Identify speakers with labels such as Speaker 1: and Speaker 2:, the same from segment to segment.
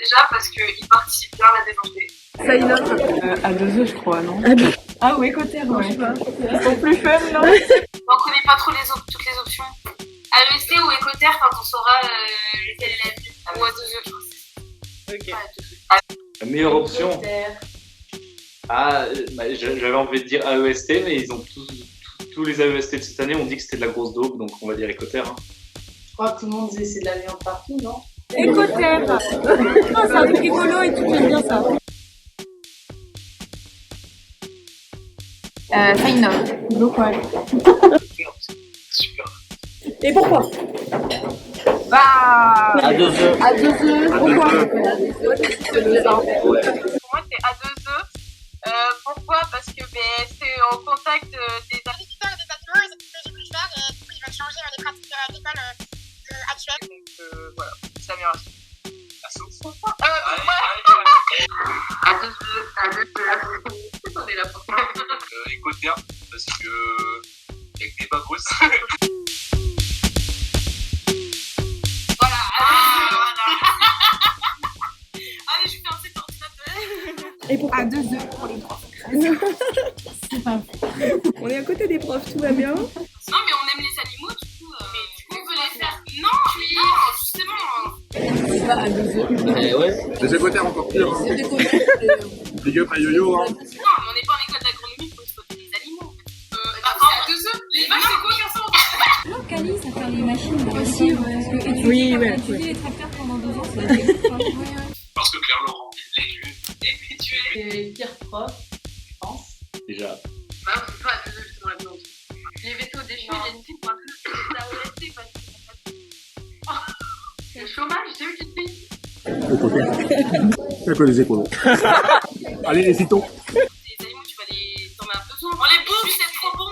Speaker 1: Déjà parce qu'il participe bien à la déjantée.
Speaker 2: Ça y va.
Speaker 3: À 2 œufs, je crois, non?
Speaker 2: Ah oui, Écotère,
Speaker 3: Ouais.
Speaker 2: je sais pas.
Speaker 3: Ils sont plus fun, non?
Speaker 1: On connaît pas trop toutes les options. AEST ou Écotère quand on saura lequel est la vie. Ou à 2 œufs, je crois.
Speaker 3: Ok.
Speaker 4: La meilleure option. Ah, j'avais envie de dire AEST, mais ils ont tous les AEST de cette année ont dit que c'était de la grosse daube, donc on va dire Écotère. Hein.
Speaker 5: Je crois que tout le monde disait c'est de la viande partout, non?
Speaker 2: Écotère. Oh, c'est un truc rigolo et tout, j'aime bien ça.
Speaker 3: Feinov.
Speaker 2: Local.
Speaker 4: Super.
Speaker 2: Et pourquoi?
Speaker 3: Bah.
Speaker 4: À 2 œufs.
Speaker 2: À 2 œufs. Pourquoi?
Speaker 1: Pour moi, c'est à 2 œufs. Pourquoi? Parce que c'est en contact des agriculteurs et des tatoueurs, c'est ce que j'ai voulu faire et du coup, ils veulent changer les pratiques agricoles actuelles. Donc voilà, c'est la meilleure option. À 2 œufs, à 2 œufs. On est là pour ça.
Speaker 6: Écotère, parce que avec des babos.
Speaker 1: Voilà. Allez, je fais un set ordinateur.
Speaker 2: Et pourquoi?
Speaker 3: À 2 œufs pour les profs.
Speaker 2: C'est pas vrai. On est à côté des profs, tout va bien?
Speaker 1: Non, mais on aime les animaux, du coup. Mais du coup, on veut les faire. Non, justement.
Speaker 2: C'est pas à 2 œufs.
Speaker 4: Ouais.
Speaker 7: Les Écotères encore pire. Hein. Big up à Yo-Yo. Hein.
Speaker 1: Non, mais on n'est pas en école d'agronomie pour exploiter les animaux. C'est à 2 œufs. Les vaches, c'est quoi qu'un sang?
Speaker 8: Non, Cali, ça fait les machines aussi, parce que étudier,
Speaker 2: Oui, ouais.
Speaker 8: étudier les tracteurs pendant 2 ans, c'est
Speaker 6: Parce que Claire Laurent, l'élu.
Speaker 1: Et puis tu es.
Speaker 5: C'est les pires profs, je pense.
Speaker 4: Déjà.
Speaker 1: Bah, on peut pas à 2 œufs, justement, là-dedans. Les vétos déchus, il y a une fille pour un peu de la OST parce que c'est le chômage, c'est eux qui te payent.
Speaker 7: C'est que les écolos. Allez, les citons.
Speaker 1: Les animaux, tu vas les tomber un peu souvent. On les bouffe, c'est trop bon.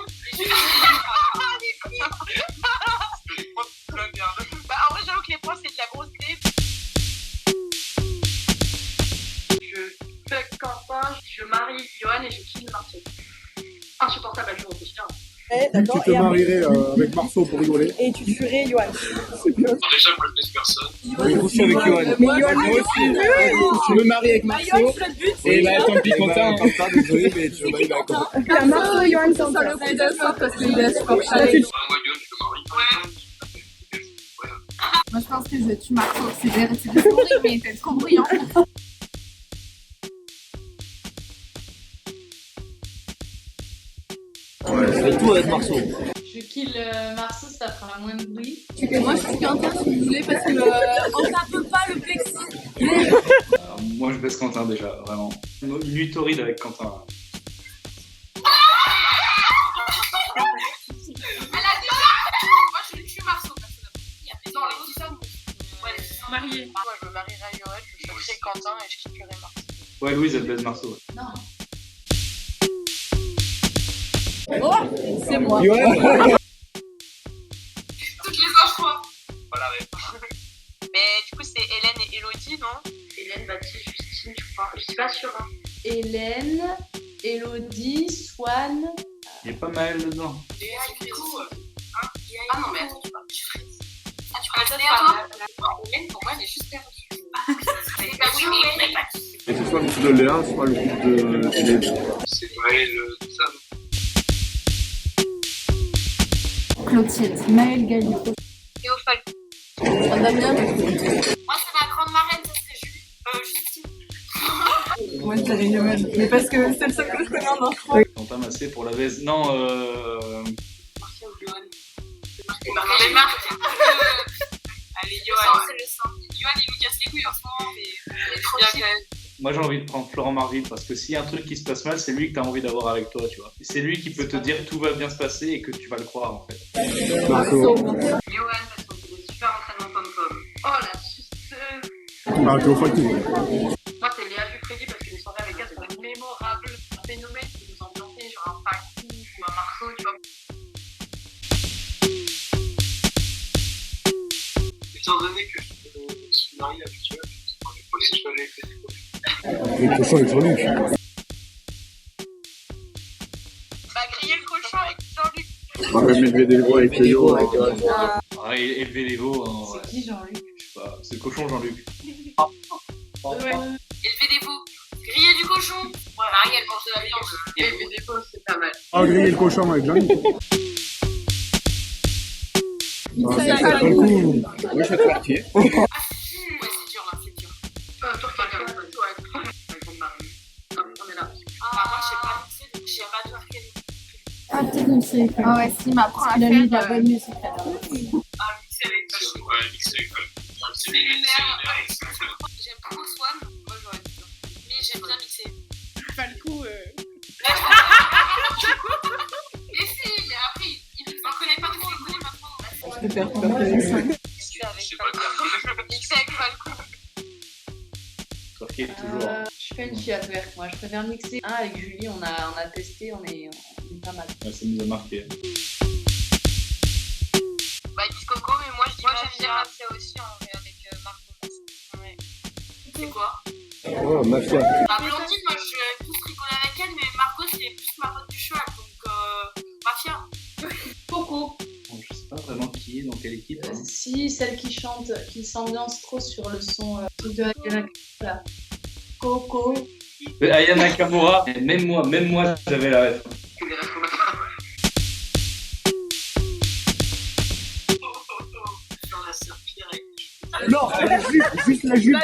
Speaker 1: Bah, en vrai, j'avoue que les profs, c'est de la grosse idée. Je fuck Quentin, je marie Johan et je kill Marceau. Insupportable à jouer au quotidien.
Speaker 2: D'accord.
Speaker 7: Tu te marierais avec Marceau pour rigoler.
Speaker 2: Et tu tuerais Yohan.
Speaker 7: C'est bien.
Speaker 6: Déjà, moi, je laisse personne.
Speaker 7: Je vais coucher avec Yohan.
Speaker 2: Mais Yohan,
Speaker 7: Moi aussi. Tu me maries avec Marceau. Et bah tant pis Quentin. Désolé, mais tu me maries avec Quentin.
Speaker 2: La Marceau, Yohan, c'est ça le coup d'assaut parce qu'il est sport.
Speaker 6: Moi, Guillaume, je le marie.
Speaker 3: Moi, je pense que je tue Marceau. C'est des souris, mais c'est trop bruyant.
Speaker 4: Ouais, je fais tout avec Marceau.
Speaker 5: Je kill Marceau, ça fera moins de bruit.
Speaker 2: Moi, je suis Quentin si vous voulez parce que on tape pas le plexi.
Speaker 4: Moi, je baisse Quentin déjà, vraiment. Une nuit torride avec Quentin.
Speaker 1: Elle a dit moi, je tue Marceau, personnellement. Non, les petits hommes. Ouais, les petits hommes mariés. Moi, je me marierais à Johan, je chercherais Quentin et je kickerais Marceau.
Speaker 4: Ouais, Louise, elle baisse Marceau. Ouais.
Speaker 5: Non.
Speaker 2: Oh, c'est moi.
Speaker 1: Toutes les ans, je crois.
Speaker 6: Voilà,
Speaker 1: Mais du coup, c'est Hélène et Elodie, non? Hélène, Baptiste, Justine, je crois. Je suis pas sûre. Hein.
Speaker 5: Hélène, Elodie, Swan.
Speaker 4: Il y a pas mal dedans.
Speaker 1: Du coup, hein? Ah non, mais attends, tu parles. Tu ferais. Ah, tu ferais ça à toi? Hélène, pour moi, elle est juste perdue.
Speaker 7: Et c'est soit le couple de Léa, soit le couple de Hélène.
Speaker 6: c'est Noël, tout ça.
Speaker 3: Clotilde. Maëlle Galliot.
Speaker 1: Théophile.
Speaker 2: Damien.
Speaker 1: Moi, c'est ma grande marraine, ça serait Justine.
Speaker 2: Moi, je dirais Yohan. Mais parce que c'est le seul que je connais en enfant.
Speaker 4: Quentin Massé pour la baisse. Non,
Speaker 1: Marcia ou Johan? Mais Marc. Allez, Johan. C'est le sang. Johan, il nous casse les couilles en ce moment. Il est trop bien quand même.
Speaker 4: moi j'ai envie de prendre Florent Marville parce que s'il y a un truc qui se passe mal, c'est lui que tu as envie d'avoir avec toi, tu vois. C'est lui qui peut te dire tout va bien se passer et que tu vas le croire en fait.
Speaker 7: Marceau.
Speaker 1: Johan, parce qu'on fait des super entraînements pom-pom. Oh la suceuse.
Speaker 7: Ah, Théophile tout.
Speaker 1: Moi, c'est Léa Frédy parce que les soirées avec elle sont mémorables. Un phénomène qui nous ambiançait genre un Paco ou un Marceau, tu vois.
Speaker 6: Étant donné que je suis marié avec eux, je vais aller faire des copains.
Speaker 7: Les cochons avec Jean-Luc.
Speaker 1: Bah, griller le cochon avec Jean-Luc.
Speaker 7: On va élever des veaux avec Yo.
Speaker 4: Ah, élever les veaux, hein,
Speaker 5: C'est qui Jean-Luc?
Speaker 4: je sais pas, c'est le cochon Jean-Luc.
Speaker 1: Élever des veaux. Griller du cochon. Ouais, Marie, elle mange de la viande. Élever des veaux, c'est pas mal.
Speaker 7: Ah, griller le cochon avec Jean-Luc.
Speaker 2: Ça,
Speaker 7: Ça fait le coup. Oui, je vais te faire pied.
Speaker 1: Ouais, c'est dur là, c'est dur. Toi, tu regardes. Ouais, on est là. Ah, moi, je sais pas mixer, donc je sais pas de faire quel.
Speaker 8: Ah, peut-être une série.
Speaker 3: Ah ouais, si, m'apprend à
Speaker 8: Il a
Speaker 3: faire.
Speaker 8: mis de la bonne musique là.
Speaker 1: Ah, mixer avec le chou.
Speaker 6: Ouais, mixer quand même. C'est lunaire.
Speaker 1: J'aime beaucoup Swan. Moi, j'aurais dit ça. Mais j'aime bien mixer.
Speaker 2: Pas le coup.
Speaker 1: Et si, mais après, il n'en connaît pas trop, il connaît pas trop.
Speaker 2: Je peux faire peur avec ça.
Speaker 1: Mixer avec Falco. Mixer avec Falco.
Speaker 4: Twerker toujours.
Speaker 5: Je suis pas une fille à twerk, moi. Je préfère mixer. Ah, avec Julie, on a testé, on est pas mal.
Speaker 4: Ouais, ça nous a marqué.
Speaker 1: Bah, Kiss Coco, mais moi, je dis j'aime bien Mafia aussi en vrai avec Marco. Ouais. C'est quoi?
Speaker 7: Oh, mafia.
Speaker 1: Bah, Blondine, moi, je plus rigoler avec elle, mais Margot, c'est plus ma pote du cheval, donc Mafia.
Speaker 5: Coco.
Speaker 4: Bon, je sais pas vraiment qui est, dans quelle équipe. Hein.
Speaker 5: Si, celle qui chante, qui s'ambiance trop sur le son de Ayana là. Coco.
Speaker 4: Aya Nakamura, et même moi, j'avais la ref.
Speaker 1: Dans la serpillère avec
Speaker 7: Non, la jupe, juste la jupe.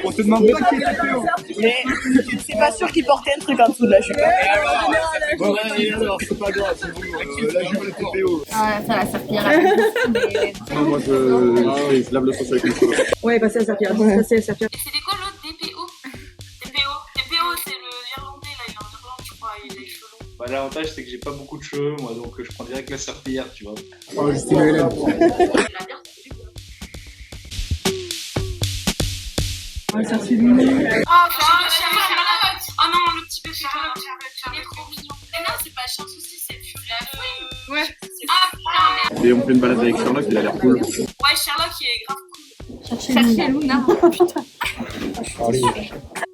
Speaker 7: On te demande pas qui est TPO.
Speaker 2: Mais c'est pas sûr qu'il portait un truc en dessous de la jupe.
Speaker 7: Bon, et alors, c'est pas grave, c'est bon. La jupe, le TPO.
Speaker 3: Ah, ça, la serpillère.
Speaker 7: Non, moi, je lave le sauce avec le cheveu.
Speaker 2: Ouais, passer à sa pierre. Passer à sa pierre.
Speaker 1: Et c'était quoi l'autre DPO? DPO, c'est l'Irlandais, là, il est en Irlande, je crois, il a les cheveux longs.
Speaker 4: Bah, l'avantage, c'est que j'ai pas beaucoup de cheveux, moi, donc je prends direct la serpillière, tu vois.
Speaker 7: Oh, Justine et Hélène.
Speaker 1: La bière, ça fait du bien.
Speaker 2: Ouais, ça c'est lui.
Speaker 1: Ah, Charlotte! Oh non, le petit bébé Charlotte, il est trop mignon. Et là, c'est pas Chance aussi, c'est Furia.
Speaker 2: Ouais.
Speaker 1: Ah, putain, merde.
Speaker 7: Et on fait une balade avec Sherlock, il a l'air cool.
Speaker 1: Ouais, Sherlock, il est grave cool.
Speaker 3: Chercher Luna.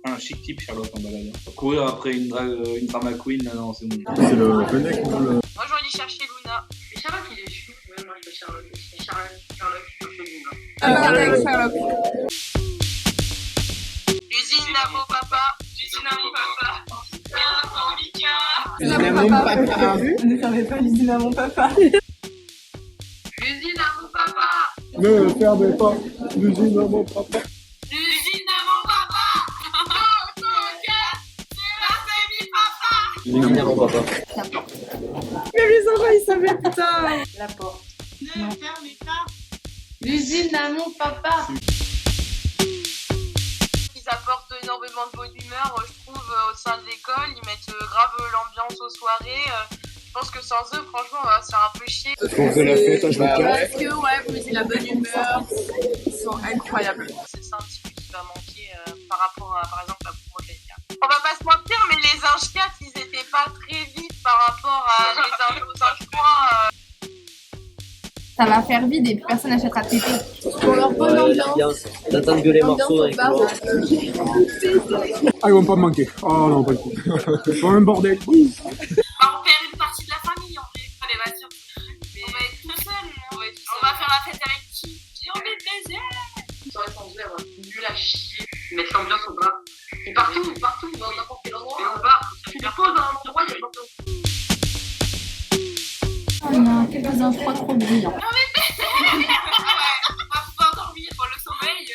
Speaker 4: Un chic type, Sherlock, en balade. Courir après une drama queen, là, non, c'est bon.
Speaker 7: C'est le Fennec, non le.
Speaker 1: Moi, j'aurais dit chercher Luna. Mais Sherlock, il est chou. Ouais, moi, je veux Sherlock aussi. Sherlock, chercher Luna.
Speaker 2: Avec Sherlock.
Speaker 1: L'usine à mon papa. L'usine à mon papa.
Speaker 2: L'usine à mon papa. Ne fermez pas l'usine à mon papa.
Speaker 1: L'usine à mon papa.
Speaker 7: Ne fermez pas l'usine à mon papa.
Speaker 1: L'usine à mon papa. C'est la famille papa.
Speaker 7: L'usine à mon papa.
Speaker 2: Mais les enfants, ils savaient, putain.
Speaker 5: La porte.
Speaker 1: Ne fermez pas.
Speaker 5: L'usine à mon papa.
Speaker 1: Ils apportent énormément de bonne humeur, je trouve, au sein de l'école. Ils mettent grave l'ambiance aux soirées. Je pense que sans eux, franchement, on va se faire un peu chier.
Speaker 7: Est-ce qu'on faisait la fête à H24?
Speaker 2: Parce que, ouais, vous mettez la bonne humeur. Ils sont incroyables.
Speaker 1: C'est ça un petit peu qui va manquer par rapport à, par exemple, la promo de l'ENIA. On va pas se mentir, mais les Inch 4, ils étaient pas très vite par rapport à les Inch 3.
Speaker 3: Ça va faire vide et plus personne n'achètera de TP.
Speaker 2: Pour leur bonne ambiance.
Speaker 9: T'attends que les morceaux
Speaker 2: Ambiance
Speaker 9: avec
Speaker 2: au bar.
Speaker 7: Ah, ils vont pas me manquer. Oh non, pas du tout. C'est quand même bordel.
Speaker 1: Bah, on perd une partie de la famille en vrai. Allez, vas-y, on va être tout seul. On va faire la fête avec qui? On est plaisir. Ça va être en vrai, nul à chier. Mettre l'ambiance au bar. Et partout, dans n'importe quel endroit. Et au bar, tu te poses dans un endroit, il y a l'ambiance.
Speaker 8: On a quelques infos trop brillants.
Speaker 1: On va pouvoir dormir dans le sommeil.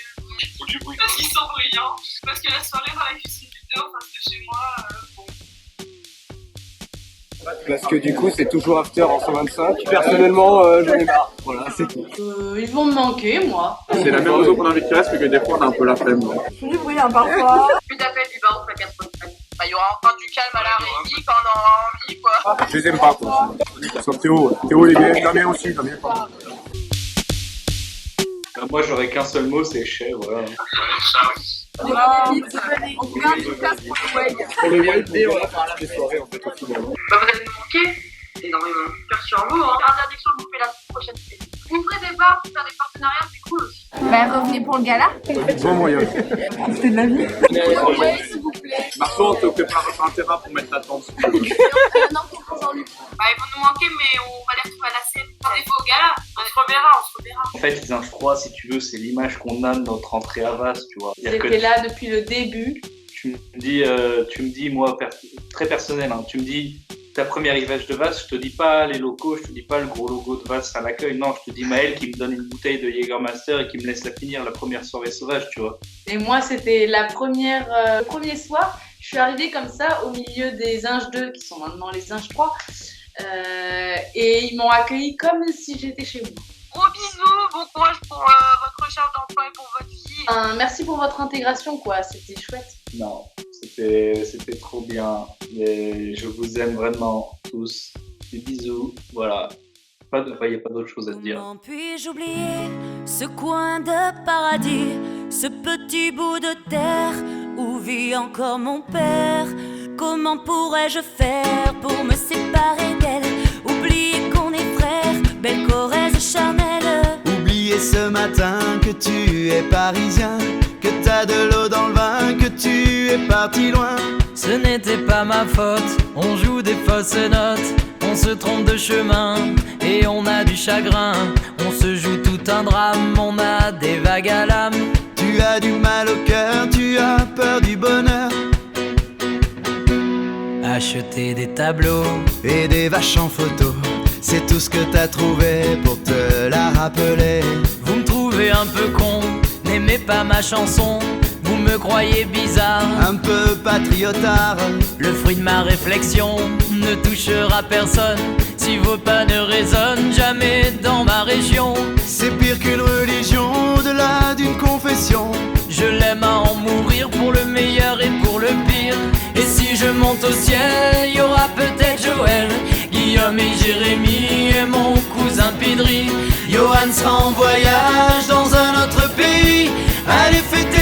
Speaker 1: Parce qu'ils sont brillants. Parce que la soirée dans la cuisine du dehors, parce que chez moi, bon.
Speaker 7: Parce que du coup, c'est toujours after en 125. Personnellement, j'en ai marre. Voilà, c'est tout.
Speaker 5: Ils vont me manquer, moi.
Speaker 7: C'est la même raison qu'on a envie de reste, mais que des fois, on a un peu la flemme. Donc.
Speaker 2: Du bruit, hein, parfois.
Speaker 1: Plus d'appels du baron, la 85. Bah, il y aura enfin du calme à la régie quand on aura envie, quoi.
Speaker 7: Je les aime pas, quoi. Sauf Théo. Théo, il est bien. Damien aussi, Damien pas.
Speaker 4: Moi, j'aurais qu'un seul mot, c'est chais, voilà.
Speaker 2: On garde une place pour le web.
Speaker 7: Pour le YP, on va parler des soirées, en fait, au final.
Speaker 1: Bah, vous allez nous manquer énormément. Cœur sur vous, hein. Interdiction de bouffer la prochaine semaine. Ouvrez des bars pour faire des partenariats, c'est cool aussi.
Speaker 3: Bah, revenez pour le gala.
Speaker 7: Bon voyage.
Speaker 2: C'était de la vie.
Speaker 3: Ouais, s'il vous plaît.
Speaker 7: Marceau, on te prépare un terrain pour mettre la tente.
Speaker 3: Non, pour Jean-Luc.
Speaker 1: Bah, ils vont nous manquer, mais on va les retrouver à la scène. Rendez-vous au gala. On se reverra.
Speaker 4: En fait, les Anges 3, si tu veux, c'est l'image qu'on a de notre entrée à VAS, tu vois.
Speaker 5: J'étais là depuis le début.
Speaker 4: Tu me dis, moi, très personnel, hein, tu me dis ta première arrivage de VAS, je te dis pas les locaux, je te dis pas le gros logo de VAS à l'accueil, non, je te dis Maël qui me donne une bouteille de Jägermeister et qui me laisse la finir la première soirée sauvage, tu vois.
Speaker 5: Et moi, c'était le premier soir. Je suis arrivée comme ça au milieu des Inges 2, qui sont maintenant les Inges 3. Et ils m'ont accueilli comme si j'étais chez moi.
Speaker 1: Gros bisous, bon courage pour votre recherche d'emploi et pour votre vie.
Speaker 5: Merci pour votre intégration, quoi. C'était chouette.
Speaker 4: Non, c'était trop bien. Et je vous aime vraiment tous. Des bisous, voilà. Il n'y a pas d'autre chose à se dire.
Speaker 9: Comment puis-je oublier ce coin de paradis, ce petit bout de terre où vit encore mon père? Comment pourrais-je faire pour me séparer d'elle? Oublier qu'on est frères, belle Corrèze charnelle.
Speaker 10: Oublier ce matin que tu es parisien, que t'as de l'eau dans le vin, que tu es parti loin.
Speaker 11: Ce n'était pas ma faute, on joue des fausses notes, on se trompe de chemin et on a du chagrin. On se joue tout un drame, on a des vagues à l'âme.
Speaker 10: Tu as du mal au cœur, tu as peur du bonheur.
Speaker 11: Acheter des tableaux
Speaker 10: et des vaches en photo, c'est tout ce que t'as trouvé pour te la rappeler.
Speaker 11: Vous me trouvez un peu con, n'aimez pas ma chanson. Vous me croyez bizarre,
Speaker 10: un peu patriotard.
Speaker 11: Le fruit de ma réflexion ne touchera personne si vos pas ne résonnent jamais dans ma région.
Speaker 10: C'est pire qu'une religion, au-delà d'une confession.
Speaker 11: Je l'aime à en mourir pour le meilleur et pour le pire. Et si je monte au ciel, y aura peut-être Joël, Guillaume et Jérémy et mon cousin Pidri.
Speaker 10: Johan sera en voyage dans un autre pays. Allez fêter